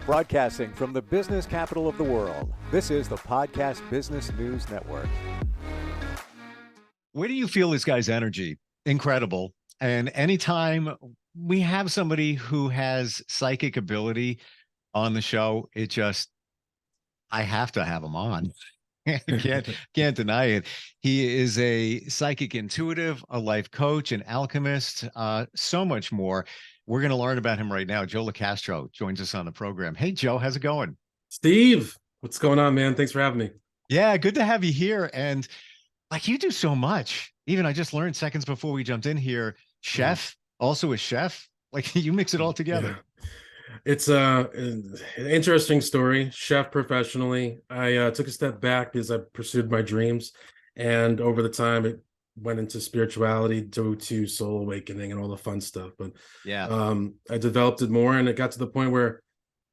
Broadcasting from the business capital of the world, this is the Podcast Business News Network. Where do you feel this guy's energy? Incredible. And anytime we have somebody who has psychic ability on the show, I have to have him on. can't deny it. He is a psychic intuitive, a life coach, an alchemist, so much more. We're going to learn about him right now. Joe Locastro joins us on the program. Hey, Joe, how's it going? Steve, what's going on, man? Thanks for having me. Yeah, good to have you here. And like you do so much. Even I just learned seconds before we jumped in here, chef, also a chef. Like you mix it all together. Yeah. It's an interesting story. Chef professionally. I took a step back as I pursued my dreams. And over the time, it went into spirituality due to soul awakening and all the fun stuff. But yeah, I developed it more, and it got to the point where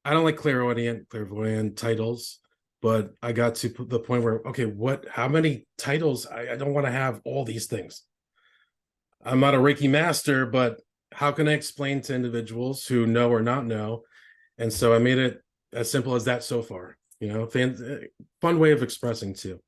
I don't like clairvoyant titles, but I got to the point where, okay, how many titles? I don't want to have all these things. I'm not a Reiki master, but how can I explain to individuals who know or not know? And so I made it as simple as that so far, fun way of expressing too.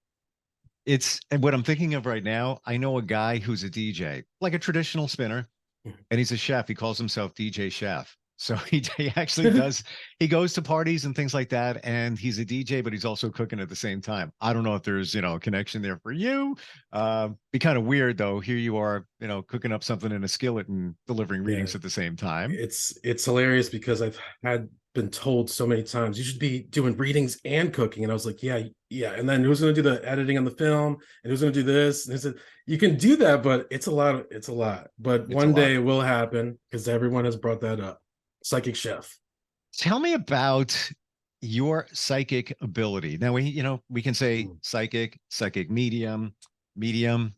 And what I'm thinking of right now, I know a guy who's a DJ, like a traditional spinner, and he's a chef. He calls himself DJ Chef. So he actually does, he goes to parties and things like that. And he's a DJ, but he's also cooking at the same time. I don't know if there's, a connection there for you. Be kind of weird though. Here you are, cooking up something in a skillet and delivering readings at the same time. It's hilarious because I've been told so many times you should be doing readings and cooking. And I was like, yeah. And then who's going to do the editing on the film? And who's going to do this? And I said, you can do that, but it's a lot. But one day it will happen because everyone has brought that up. Psychic chef. Tell me about your psychic ability. Now we can say psychic medium. Do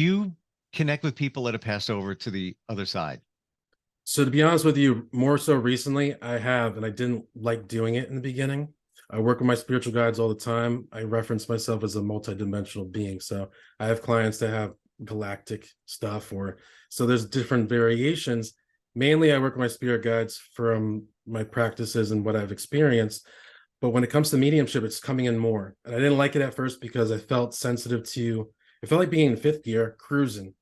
you connect with people that have passed over to the other side? So to be honest with you, more so recently I have, and I didn't like doing it in the beginning. I work with my spiritual guides all the time. I reference myself as a multidimensional being. So I have clients that have galactic stuff, so there's different variations. Mainly, I work with my spirit guides from my practices and what I've experienced. But when it comes to mediumship, it's coming in more. And I didn't like it at first because I felt sensitive it felt like being in fifth gear, cruising.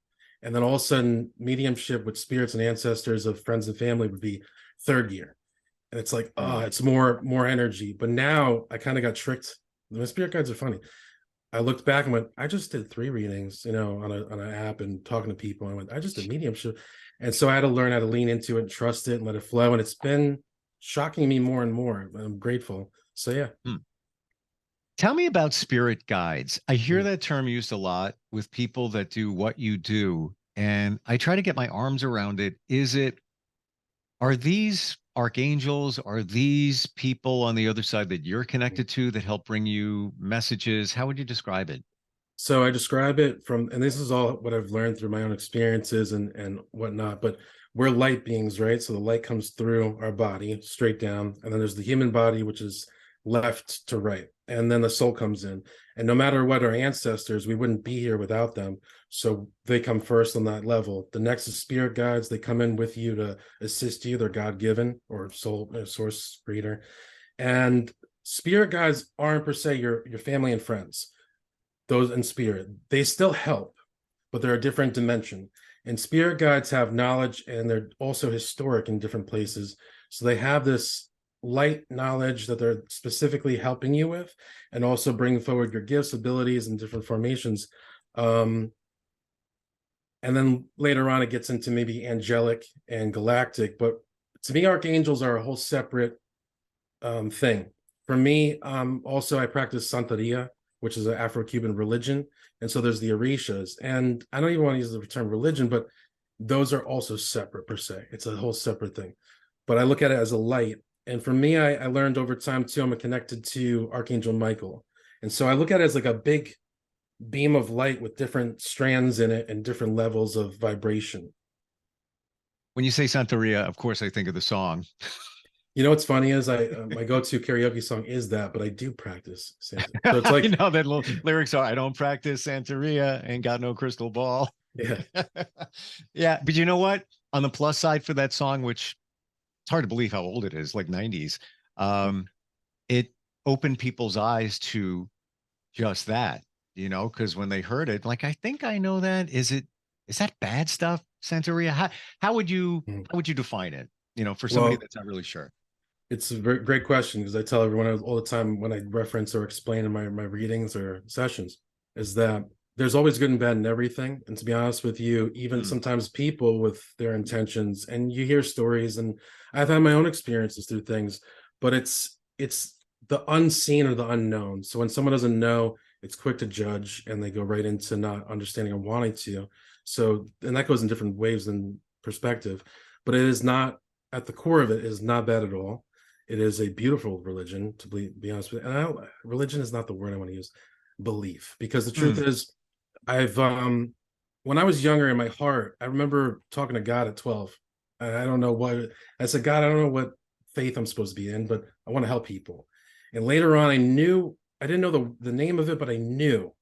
And then all of a sudden, mediumship with spirits and ancestors of friends and family would be third gear. And it's like, it's more energy. But now I kind of got tricked. My spirit guides are funny. I looked back and went, I just did 3 readings, on an app and talking to people. I went, I just did mediumship. And so I had to learn how to lean into it and trust it and let it flow. And it's been shocking me more and more. I'm grateful. So, yeah. Tell me about spirit guides. I hear that term used a lot with people that do what you do. And I try to get my arms around it. Are these archangels? Are these people on the other side that you're connected to that help bring you messages? How would you describe it? So I describe it and this is all what I've learned through my own experiences and whatnot, but we're light beings, right? So the light comes through our body straight down, and then there's the human body, which is left to right. And then the soul comes in. And no matter what, our ancestors, we wouldn't be here without them. So they come first on that level. The next is spirit guides. They come in with you to assist you. They're God-given or soul source reader. And spirit guides aren't per se your family and friends. Those in spirit, they still help, but they're a different dimension. And spirit guides have knowledge, and they're also historic in different places. So they have this light knowledge that they're specifically helping you with, and also bringing forward your gifts, abilities, and different formations. And then later on, it gets into maybe angelic and galactic. But to me, archangels are a whole separate thing. For me, also, I practice Santeria, which is an Afro-Cuban religion. And so there's the Orishas. And I don't even want to use the term religion, but those are also separate per se. It's a whole separate thing. But I look at it as a light. And for me, I learned over time too, I'm connected to Archangel Michael. And so I look at it as like a big beam of light with different strands in it and different levels of vibration. When you say Santeria, of course, I think of the song. You know what's funny is my go-to karaoke song is that, but I do practice Santa. So it's like that little lyrics are, I don't practice Santeria, ain't got no crystal ball. Yeah. Yeah, but you know what? On the plus side for that song, which hard to believe how old it is, like 90s. It opened people's eyes to just that, because when they heard it, like, I think I know that. Is that bad stuff, Santeria? How would you Mhm. how would you define it? For somebody Well, that's not really sure. it's a very great question, because I tell everyone all the time when I reference or explain in my readings or sessions, is that there's always good and bad in everything. And to be honest with you, even Mm, sometimes people with their intentions, and you hear stories, and I've had my own experiences through things, but it's the unseen or the unknown. So when someone doesn't know, it's quick to judge, and they go right into not understanding or wanting to. So, and that goes in different waves and perspective, but it is not, at the core of it is not bad at all. It is a beautiful religion, to be honest with you. And religion is not the word I want to use, belief, because the truth mm, is, I've when I was younger, in my heart, I remember talking to God at 12. I don't know what I said, God, I don't know what faith I'm supposed to be in, but I want to help people. And later on, I didn't know the name of it, but I knew.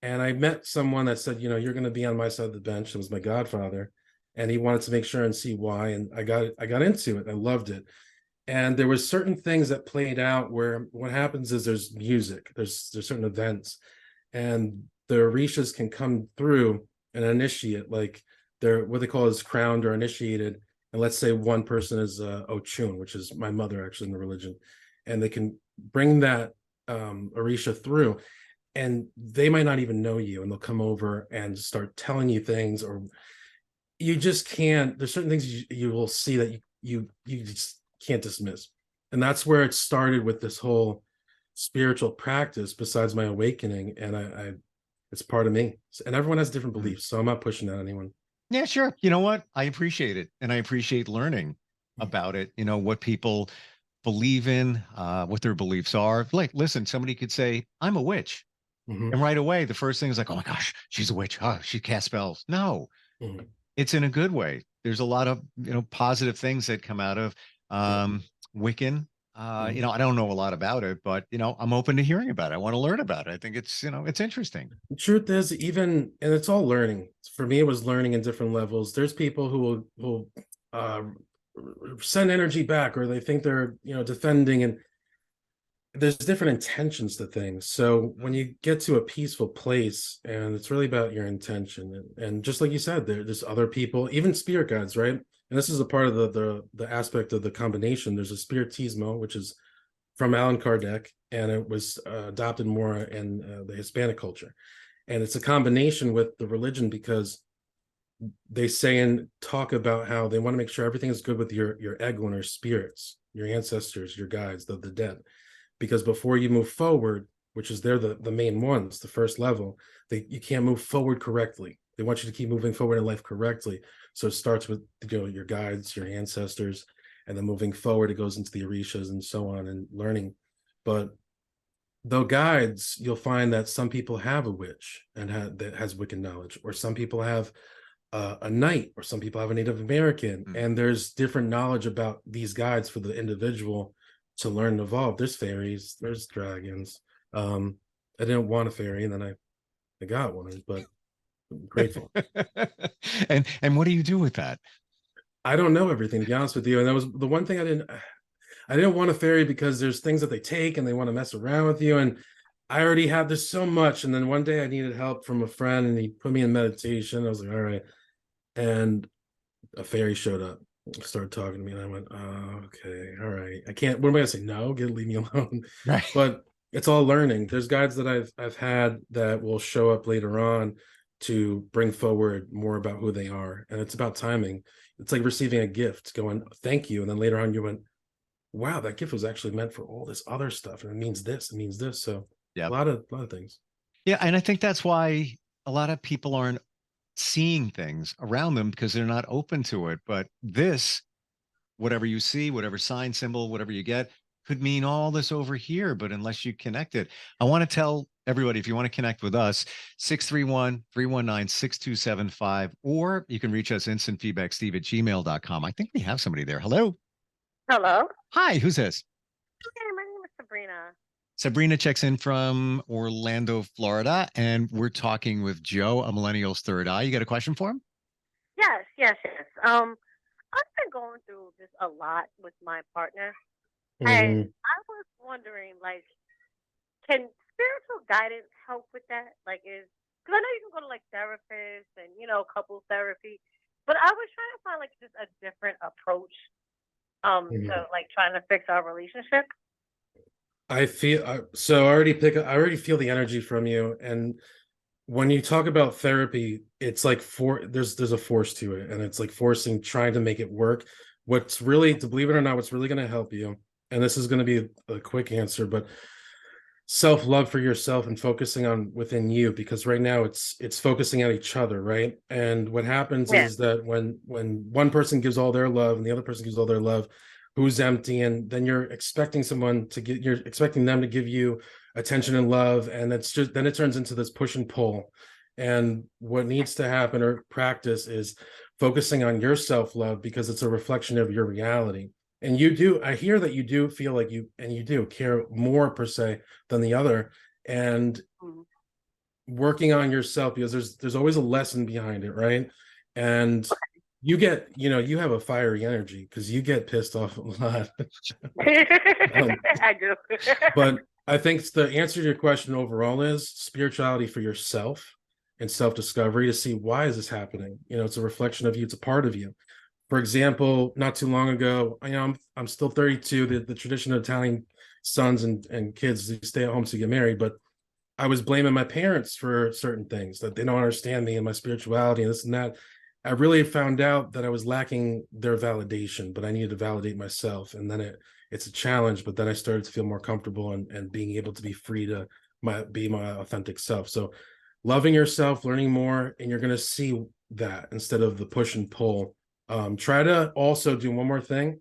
And I met someone that said, you're going to be on my side of the bench. It was my godfather, and he wanted to make sure and see why. And I got into it. I loved it. And there was certain things that played out where what happens is there's music, there's certain events, and the orishas can come through and initiate, like they're what they call is crowned or initiated. And let's say one person is Ochun, which is my mother actually in the religion, and they can bring that orisha through, and they might not even know you, and they'll come over and start telling you things, or you just can't, there's certain things you will see that you just can't dismiss. And that's where it started with this whole spiritual practice besides my awakening. And I it's part of me, and everyone has different mm. beliefs, so I'm not pushing that on anyone. Yeah, sure. You know what? I appreciate it, and I appreciate learning about it. What people believe in, what their beliefs are. Like, listen, somebody could say, "I'm a witch," Mhm, and right away, the first thing is like, "Oh my gosh, she's a witch. Oh, she casts spells." No, mhm, it's in a good way. There's a lot of positive things that come out of mhm, Wiccan. mhm. I don't know a lot about it, but I'm open to hearing about it. I want to learn about it. I think it's interesting. The truth is, even, and it's all learning. For me, it was learning in different levels. There's people who will uh, send energy back, or they think they're defending, and there's different intentions to things. So when you get to a peaceful place, and it's really about your intention, and just like you said, there's other people, even spirit guides, right? And this is a part of the aspect of the combination. There's a spiritismo, which is from Allan Kardec, and it was adopted more in the Hispanic culture. And it's a combination with the religion, because they say and talk about how they want to make sure everything is good with your Eglin or spirits, your ancestors, your guides, the dead, because before you move forward, which is they're the main ones, the first level, you can't move forward correctly. They want you to keep moving forward in life correctly. So it starts with your guides, your ancestors, and then moving forward, it goes into the orishas and so on, and learning. But though guides, you'll find that some people have a witch and that has Wiccan knowledge, or some people have a knight, or some people have a Native American, Mm. and there's different knowledge about these guides for the individual to learn and evolve. There's fairies, there's dragons. I didn't want a fairy, and then I got one, but I'm grateful. And what do you do with that? I don't know everything, to be honest with you, and that was the one thing I didn't want a fairy, because there's things that they take and they want to mess around with you, and I already had this so much. And then one day I needed help from a friend, and he put me in meditation. I was like, all right, and a fairy showed up, started talking to me, and I went, oh, okay, all right. I can't, what am I gonna say? No, leave me alone. Right. But it's all learning. There's guides that I've had that will show up later on to bring forward more about who they are. And it's about timing. It's like receiving a gift, going, thank you. And then later on you went, wow, that gift was actually meant for all this other stuff. And it means this, it means this. So Yeah. a lot of things. Yeah. And I think that's why a lot of people aren't seeing things around them because they're not open to it. But this, whatever you see, whatever sign, symbol, whatever you get, could mean all this over here. But unless you connect it, I want to tell everybody, if you want to connect with us, 631-319-6275, or you can reach us instantfeedbacksteve@gmail.com. I think we have somebody there. Hello. Hello. Hi, who's this? Hey, my name is Sabrina. Sabrina checks in from Orlando, Florida, and we're talking with Joe, a millennial's third eye. You got a question for him? Yes, yes, yes. I've been going through this a lot with my partner, and Mhm. I was wondering, like, can spiritual guidance help with that? Like, is because I know you can go to like therapists and couples therapy, but I was trying to find like just a different approach Mhm. to like trying to fix our relationship. I feel so. I already feel the energy from you, and when you talk about therapy, it's like there's a force to it, and it's like forcing, trying to make it work. What's really, to believe it or not, what's really going to help you, and this is going to be a quick answer, but self-love for yourself and focusing on within you, because right now it's focusing on each other, right? And what happens Yeah. is that when one person gives all their love and the other person gives all their love, who's empty, and then you're expecting them to give you attention and love, and it's just then it turns into this push and pull. And what needs to happen or practice is focusing on your self-love, because it's a reflection of your reality. And you do, I hear that you do feel like you do care more per se than the other, and Mhm. working on yourself, because there's always a lesson behind it, right? And you have a fiery energy because you get pissed off a lot. um, I do. but I think the answer to your question overall is spirituality for yourself and self-discovery, to see why is this happening. It's a reflection of you, it's a part of you. For example, not too long ago, I'm still 32. The tradition of Italian sons and kids, they stay at home to get married, but I was blaming my parents for certain things, that they don't understand me and my spirituality and this and that. I really found out that I was lacking their validation, but I needed to validate myself. And then it's a challenge, but then I started to feel more comfortable and being able to be free to be my authentic self. So loving yourself, learning more, and you're going to see that instead of the push and pull. Try to also do one more thing.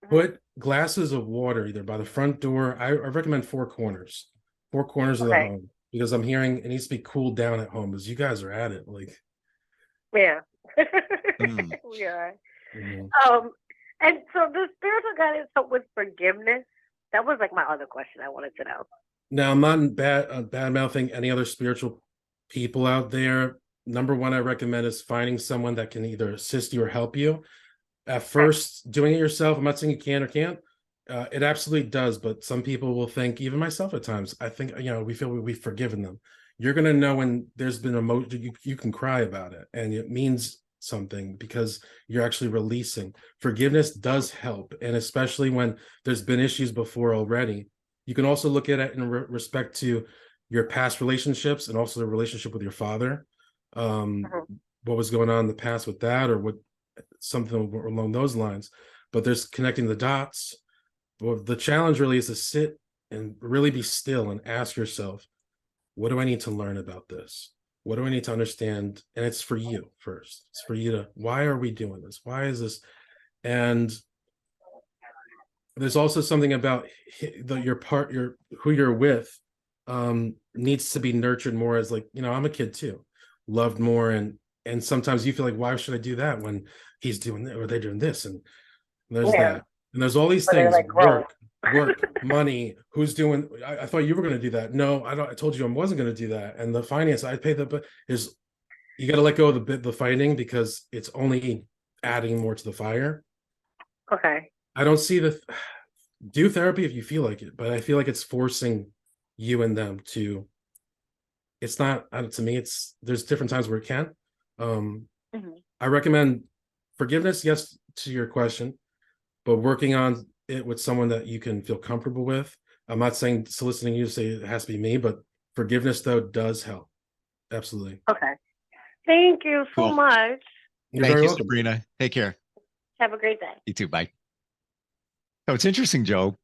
Mhm. Put glasses of water either by the front door. I recommend four corners of the Okay. home, because I'm hearing it needs to be cooled down at home, because you guys are at it. Like, Yeah. Mm. We are. mhm. Um, and so the spiritual guidance help with forgiveness. That was like my other question I wanted to know. Now I'm not bad mouthing any other spiritual people out there. Number one, I recommend is finding someone that can either assist you or help you. At Okay. first, doing it yourself, I'm not saying you can or can't. It absolutely does, but some people will think, even myself at times, I think, we feel we've forgiven them. You're going to know when there's been emotion, you can cry about it, and it means something because you're actually releasing. Forgiveness does help, and especially when there's been issues before already. You can also look at it in respect to your past relationships, and also the relationship with your father. Um, Mhm. what was going on in the past with that, or what something along those lines. But there's connecting the dots. Well, the challenge really is to sit and really be still and ask yourself, what do I need to learn about this? What do I need to understand? And it's for you first. It's for you to, why are we doing this? Why is this? And there's also something about your who you're with, needs to be nurtured more, as like, I'm a kid too, loved more. And sometimes you feel like, why should I do that when he's doing that or they're doing this? And there's Yeah. that. And there's all these But they're things, like grown. work, money, who's doing, I thought you were going to do that. No, I don't, I told you I wasn't going to do that. And the finance, I pay the, but is, you got to let go of the fighting, because it's only adding more to the fire. Okay. I don't see do therapy if you feel like it, but I feel like it's forcing you and them to, it's not, to me, there's different times where it can. Um, Hmm. I recommend forgiveness, yes, to your question, but working on it with someone that you can feel comfortable with. I'm not saying soliciting you to say it has to be me, but forgiveness though does help. Absolutely. Okay. Thank you so Cool. much. You're Thank very you, welcome. Sabrina. Take care. Have a great day. You too. Bye. So it's interesting, Joe,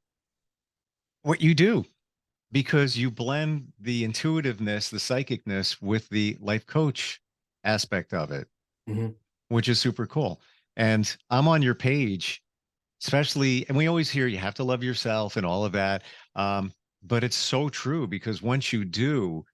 what you do, because you blend the intuitiveness, the psychicness with the life coach aspect of it, Mhm. which is super cool. And I'm on your page, especially, and we always hear you have to love yourself and all of that. But it's so true, because once you do,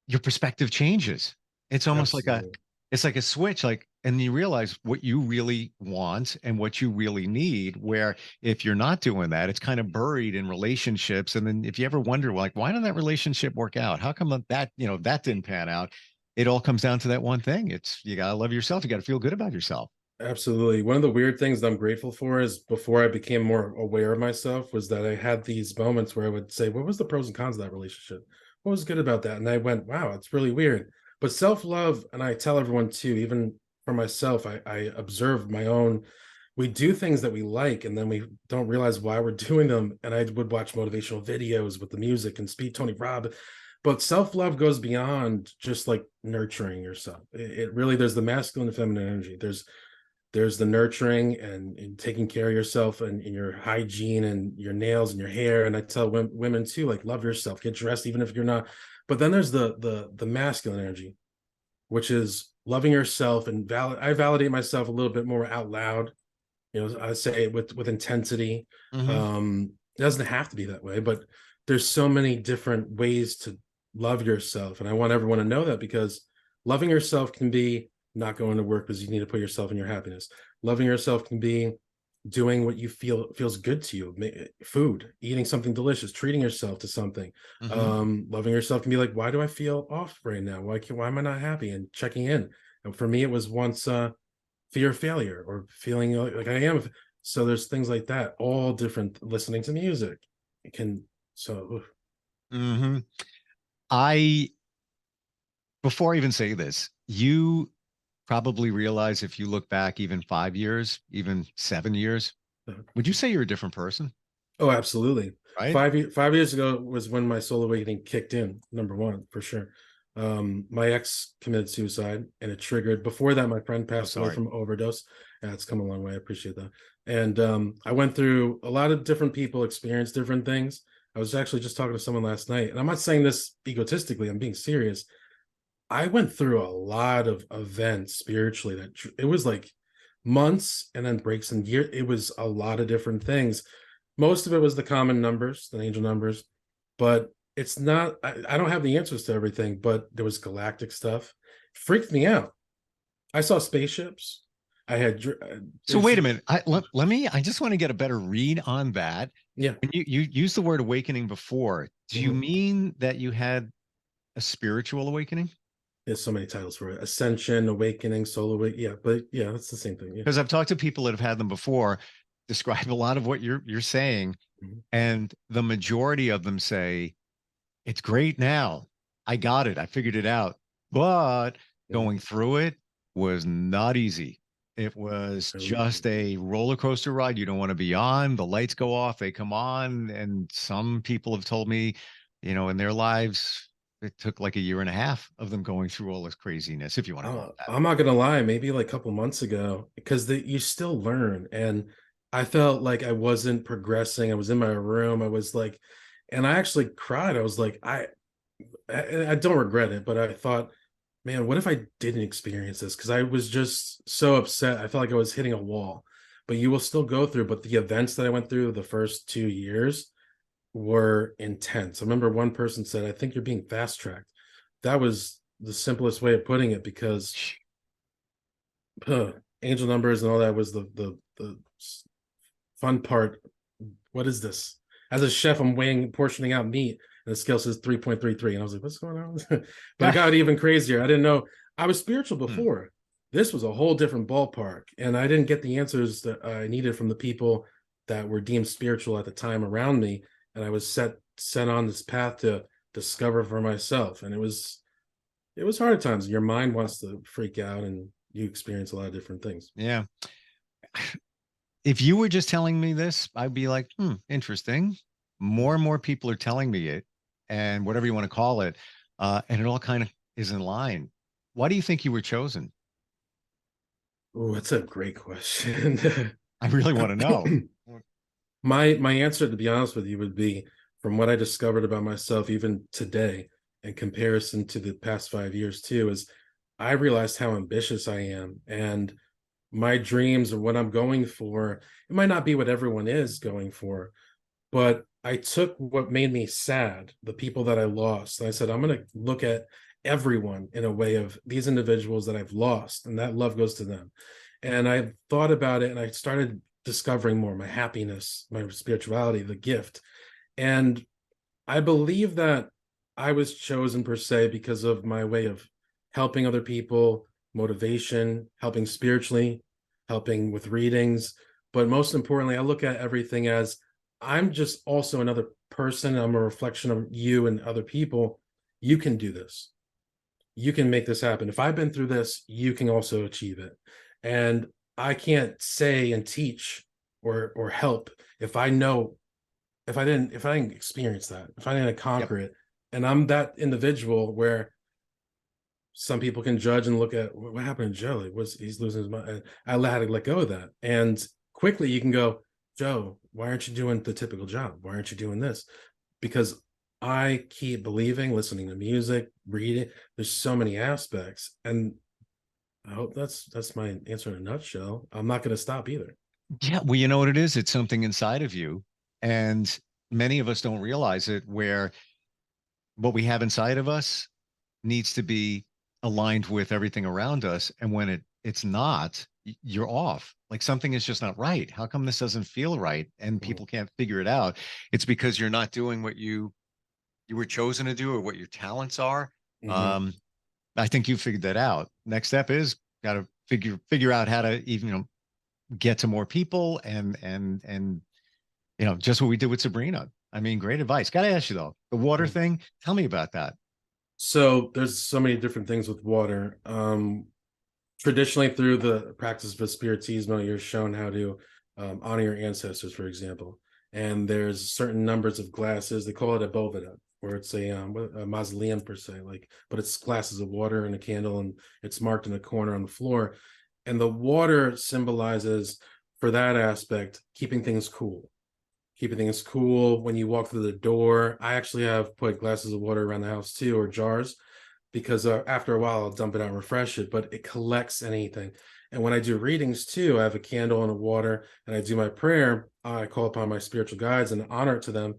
your perspective changes. It's almost like Absolutely. it's like a switch, like, and you realize what you really want and what you really need. Where if you're not doing that, it's kind of buried in relationships. And then if you ever wonder, like, why didn't that relationship work out? How come that, that didn't pan out? it all comes down to that one thing. It's you got to love yourself. You got to feel good about yourself. Absolutely. One of the weird things that I'm grateful for is before I became more aware of myself was that I had these moments where I would say, what was the pros and cons of that relationship? What was good about that? And I went, wow, it's really weird. But self-love, and I tell everyone too, even for myself, I observe my own, we do things that we like and then we don't realize why we're doing them. And I would watch motivational videos with the music and speak Tony Robbins. But self-love goes beyond just like nurturing yourself. It really, there's the masculine and feminine energy. There's the nurturing and taking care of yourself and your hygiene and your nails and your hair. And I tell women too, like, love yourself, get dressed, even if you're not. But then there's the masculine energy, which is loving yourself. And I validate myself a little bit more out loud. I say it with intensity. It doesn't have to be that way, but there's so many different ways to love yourself. And I want everyone to know that, because loving yourself can be not going to work because you need to put yourself in your happiness. Loving yourself can be doing what you feel feels good to you, food, eating something delicious, treating yourself to something. Loving yourself can be like, why do I feel off right now? Why am I not happy? And checking in. And for me, it was once fear of failure or feeling like I am. So there's things like that, all different. Listening to music, it can. So before I even say this, you probably realize if you look back even 5 years, even 7 years, would you say you're a different person? Oh, absolutely. Right. 5 years ago was when my soul awakening kicked in. Number one, for sure. My ex committed suicide, and it triggered. Before that, my friend passed away from overdose. Yeah, it's come a long way. I appreciate that. And I went through a lot of different people, experienced different things. I was actually just talking to someone last night, and I'm not saying this egotistically. I'm being serious. I went through a lot of events spiritually that it was like months and then breaks in years. It was a lot of different things. Most of it was the common numbers, the angel numbers, but it's not, I don't have the answers to everything, but there was galactic stuff. It freaked me out. I saw spaceships. I had. So wait a minute. I just want to get a better read on that. Yeah. When you used the word awakening before, do you mean that you had a spiritual awakening? There's so many titles for it. Ascension, awakening, soul awakening. Yeah, but yeah, that's the same thing. Yeah. Because I've talked to people that have had them before, describe a lot of what you're saying, and the majority of them say, it's great now. I got it. I figured it out. But going through it was not easy. It was just a roller coaster ride you don't want to be on. The lights go off, they come on. And some people have told me, in their lives, it took like 1.5 years of them going through all this craziness, if you want to call it that. I'm not gonna lie, maybe like a couple months ago, because you still learn. And I felt like I wasn't progressing. I was in my room. I was like, and I actually cried. I was like, I don't regret it, but I thought, man, what if I didn't experience this? Because I was just so upset. I felt like I was hitting a wall. But you will still go through. But the events that I went through the first 2 years were intense. I remember one person said, I think you're being fast tracked. That was the simplest way of putting it, because angel numbers and all that was the fun part. What is this? As a chef, I'm portioning out meat, and the scale says 3.33. And I was like, what's going on? But it got even crazier. I didn't know. I was spiritual before. This was a whole different ballpark. And I didn't get the answers that I needed from the people that were deemed spiritual at the time around me. And I was set on this path to discover for myself. And it was hard at times. Your mind wants to freak out, and you experience a lot of different things. Yeah. If you were just telling me this, I'd be like, interesting. More and more people are telling me it, and whatever you want to call it. And it all kind of is in line. Why do you think you were chosen? Oh, that's a great question. I really want to know. My answer, to be honest with you, would be, from what I discovered about myself even today, in comparison to the past 5 years too, is I realized how ambitious I am, and my dreams or what I'm going for, it might not be what everyone is going for, but I took what made me sad, the people that I lost, and I said, I'm going to look at everyone in a way of these individuals that I've lost, and that love goes to them. And I thought about it, and I started discovering more my happiness, my spirituality, the gift. And I believe that I was chosen per se because of my way of helping other people, motivation, helping spiritually, helping with readings. But most importantly, I look at everything as I'm just also another person. I'm a reflection of you and other people. You can do this. You can make this happen. If I've been through this, you can also achieve it. And I can't say and teach or help if I know if I didn't experience that, if I didn't conquer it. And I'm that individual where some people can judge and look at what happened to Joe. Like, he's losing his mind. I had to let go of that. And quickly you can go, Joe, why aren't you doing the typical job? Why aren't you doing this? Because I keep believing, listening to music, reading. There's so many aspects. And I hope that's my answer in a nutshell. I'm not going to stop either. Yeah. Well, you know what it is? It's something inside of you. And many of us don't realize it, where what we have inside of us needs to be aligned with everything around us. And when it's not, you're off. Like something is just not right. How come this doesn't feel right? And people can't figure it out. It's because you're not doing what you were chosen to do, or what your talents are. Mm-hmm. I think you figured that out. Next step is got to figure out how to even, get to more people, and just what we did with Sabrina. I mean, great advice. Got to ask you though, the water thing. Tell me about that. So there's so many different things with water. Traditionally, through the practice of Spiritismo, you're shown how to honor your ancestors, for example. And there's certain numbers of glasses. They call it a boveda, where it's a mausoleum per se, but it's glasses of water and a candle, and it's marked in the corner on the floor. And the water symbolizes, for that aspect, keeping things cool. Keeping things cool when you walk through the door. I actually have put glasses of water around the house too, or jars, because after a while I'll dump it out and refresh it, but it collects anything. And when I do readings too, I have a candle and a water, and I do my prayer. I call upon my spiritual guides and honor it to them.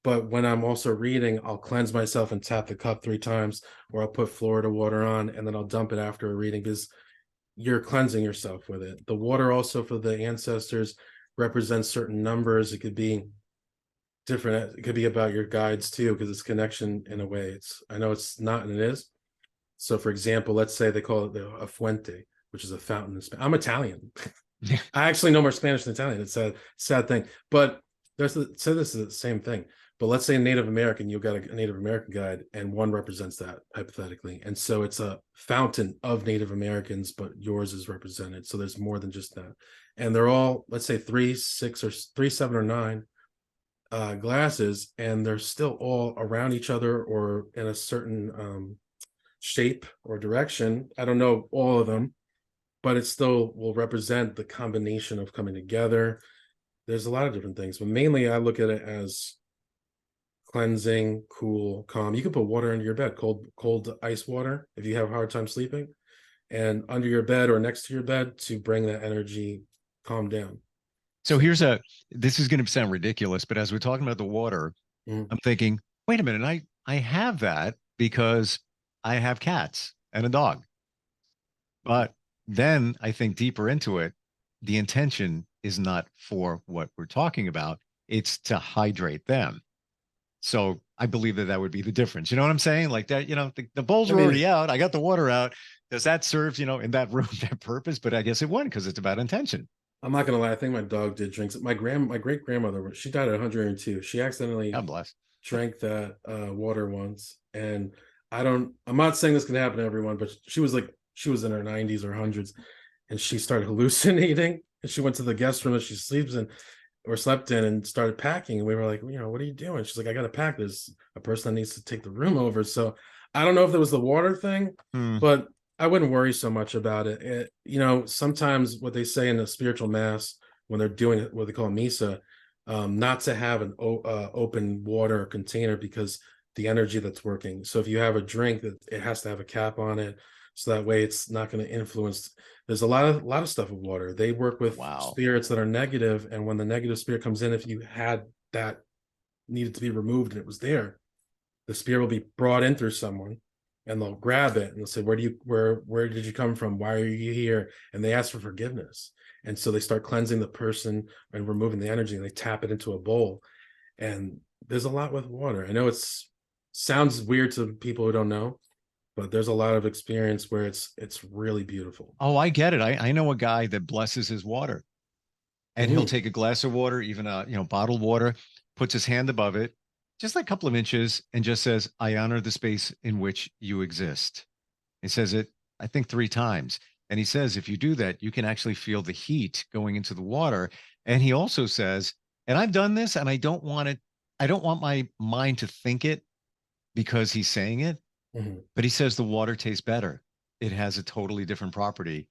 But when I'm also reading, I'll cleanse myself and tap the cup 3 times, or I'll put Florida water on, and then I'll dump it after a reading, because you're cleansing yourself with it. The water also for the ancestors represents certain numbers. It could be different. It could be about your guides too, because it's connection in a way. I know it's not, and it is. So for example, let's say they call it a fuente, which is a fountain. I'm Italian. I actually know more Spanish than Italian. It's a sad thing, but this is the same thing. But let's say a Native American, you've got a Native American guide, and one represents that hypothetically. And so it's a fountain of Native Americans, but yours is represented. So there's more than just that. And they're all, let's say 3, 6, or 3, 7, or 9 glasses, and they're still all around each other or in a certain shape or direction. I don't know all of them, but it still will represent the combination of coming together. There's a lot of different things, but mainly I look at it as cleansing, cool, calm. You can put water under your bed, cold ice water, if you have a hard time sleeping, and under your bed or next to your bed, to bring that energy calm down. So this is going to sound ridiculous, but as we're talking about the water, I'm thinking, wait a minute, I have that because I have cats and a dog. But then I think deeper into it, the intention is not for what we're talking about. It's to hydrate them. So I believe that would be the difference. You know what I'm saying? Like that, the bowls are already out. I got the water out. Does that serve, in that room, that purpose? But I guess it wouldn't, because it's about intention. I'm not gonna lie. I think my dog did drink. My great grandmother, she died at 102. She accidentally drank that water once, and I'm not saying this can happen to everyone, but she was in her 90s or hundreds, and she started hallucinating, and she went to the guest room that she sleeps in or slept in and started packing. And we were like, what are you doing? She's like, I gotta pack. There's a person that needs to take the room over. So I don't know if it was the water thing, but I wouldn't worry so much about it. Sometimes what they say in a spiritual mass, when they're doing what they call misa, not to have an open water container, because the energy that's working. So if you have a drink, that it has to have a cap on it, so that way it's not going to influence. There's a lot of stuff with water. They work with spirits that are negative, and when the negative spirit comes in, if you had that needed to be removed and it was there, the spirit will be brought in through someone, and they'll grab it and they'll say, where did you come from? Why are you here? And they ask for forgiveness. And so they start cleansing the person and removing the energy, and they tap it into a bowl. And there's a lot with water. I know it sounds weird to people who don't know, but there's a lot of experience where it's really beautiful. Oh, I get it. I know a guy that blesses his water, and he'll Ooh. take a glass of water, even bottled water, puts his hand above it, just like a couple of inches, and just says, "I honor the space in which you exist." He says it, I think, 3 times. And he says, if you do that, you can actually feel the heat going into the water. And he also says, and I've done this, and I don't want my mind to think it because he's saying it, but he says the water tastes better. It has a totally different property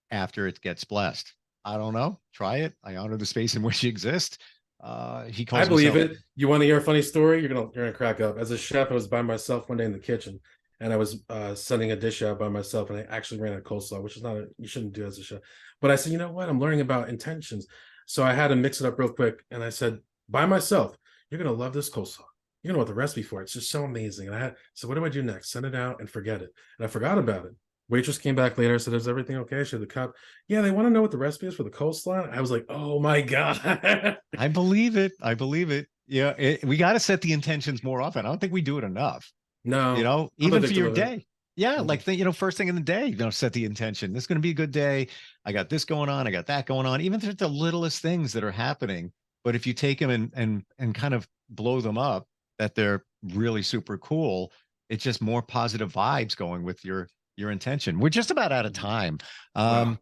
after it gets blessed. I don't know. Try it. I honor the space in which you exist. He calls I believe himself- it. You want to hear a funny story? You're gonna crack up. As a chef, I was by myself one day in the kitchen, and I was sending a dish out by myself, and I actually ran a coleslaw, which is you shouldn't do as a chef. But I said, you know what? I'm learning about intentions, so I had to mix it up real quick, and I said, by myself, you're gonna love this coleslaw. You're gonna want the recipe for it. It's just so amazing. And so what do I do next? Send it out and forget it. And I forgot about it. Waitress came back later, said, "Is everything okay?" She had the cup. Yeah, they want to know what the recipe is for the coleslaw. I was like, oh my God. I believe it. I believe it. Yeah, we got to set the intentions more often. I don't think we do it enough. No, I'm even for your day. Yeah, Mhm. like first thing in the day, set the intention. This is going to be a good day. I got this going on. I got that going on. Even if it's the littlest things that are happening, but if you take them and kind of blow them up, that they're really super cool, it's just more positive vibes going with your intention. We're just about out of time. Wow.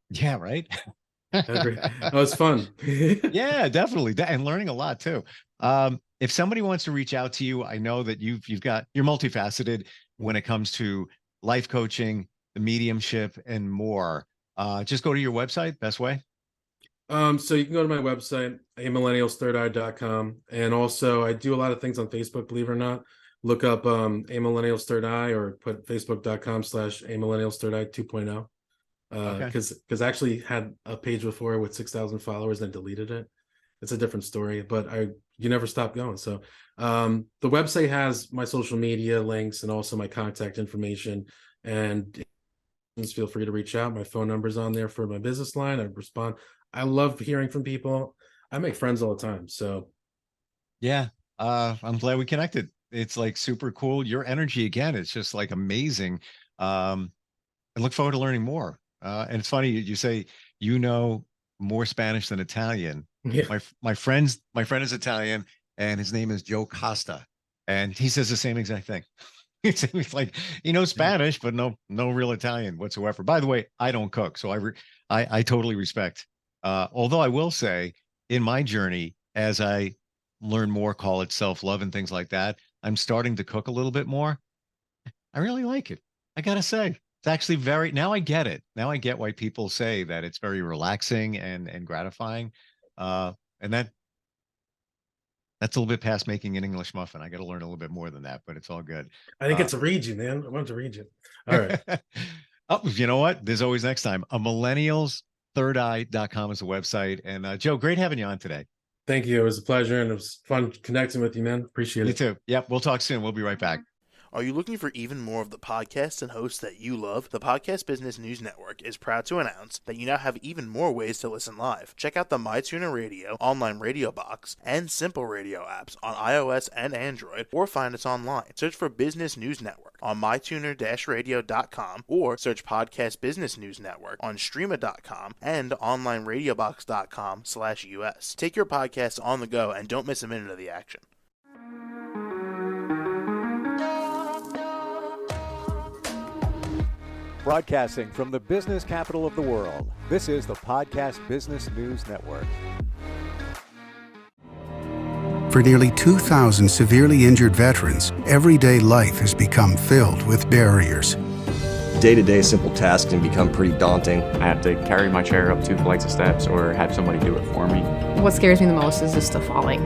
Yeah, right. That was fun. Yeah, definitely. And learning a lot too. If somebody wants to reach out to you, I know that you're multifaceted when it comes to life coaching, the mediumship, and more. Just go to your website, best way. So you can go to my website, amillennialsthirdeye.com. And also I do a lot of things on Facebook, believe it or not. Look up Amillennials Third Eye, or put facebook.com/Amillennials 2.0. Because I actually had a page before with 6,000 followers and deleted it. It's a different story, but you never stop going. So the website has my social media links and also my contact information, and feel free to reach out. My phone number's on there for my business line. I respond. I love hearing from people. I make friends all the time. So yeah, I'm glad we connected. It's like super cool. Your energy, again, it's just like amazing. I look forward to learning more. And it's funny you say more Spanish than Italian. yeah. My friend is Italian, and his name is Joe Costa, and he says the same exact thing. It's like he knows Spanish, but no real Italian whatsoever. By the way, I don't cook, so I totally respect. Although I will say, in my journey, as I learn more, call it self-love and things like that, I'm starting to cook a little bit more. I really like it. I gotta say, it's actually now I get it. Now I get why people say that it's very relaxing and gratifying. And that's a little bit past making an English muffin. I got to learn a little bit more than that, but it's all good. I think it's a read you, man. I want to read you. All right. Oh, you know what? There's always next time. Amillennialsthirdeye.com is the website. And Joe, great having you on today. Thank you. It was a pleasure, and it was fun connecting with you, man. Appreciate it. You too. Yep. We'll talk soon. We'll be right back. Are you looking for even more of the podcasts and hosts that you love? The Podcast Business News Network is proud to announce that you now have even more ways to listen live. Check out the MyTuner Radio, online radio box, and Simple Radio apps on iOS and Android, or find us online. Search for Business News Network on mytuner-radio.com, or search Podcast Business News Network on streama.com and onlineradiobox.com/US. Take your podcast on the go and don't miss a minute of the action. Broadcasting from the business capital of the world, this is the Podcast Business News Network. For nearly 2,000 severely injured veterans, everyday life has become filled with barriers. Day-to-day simple tasks can become pretty daunting. I have to carry my chair up 2 flights of steps or have somebody do it for me. What scares me the most is just the falling.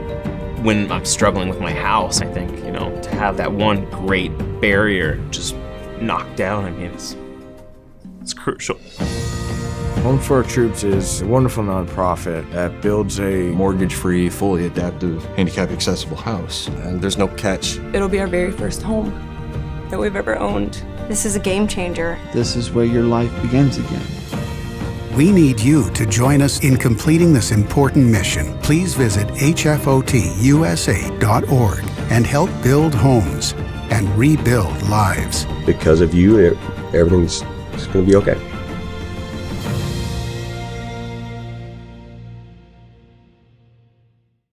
When I'm struggling with my house, I think, to have that one great barrier just knocked down, it's crucial. Home for Our Troops is a wonderful nonprofit that builds a mortgage-free, fully adaptive, handicap-accessible house. And there's no catch. It'll be our very first home that we've ever owned. This is a game changer. This is where your life begins again. We need you to join us in completing this important mission. Please visit hfotusa.org and help build homes. and rebuild lives. Because of you, everything's going to be okay.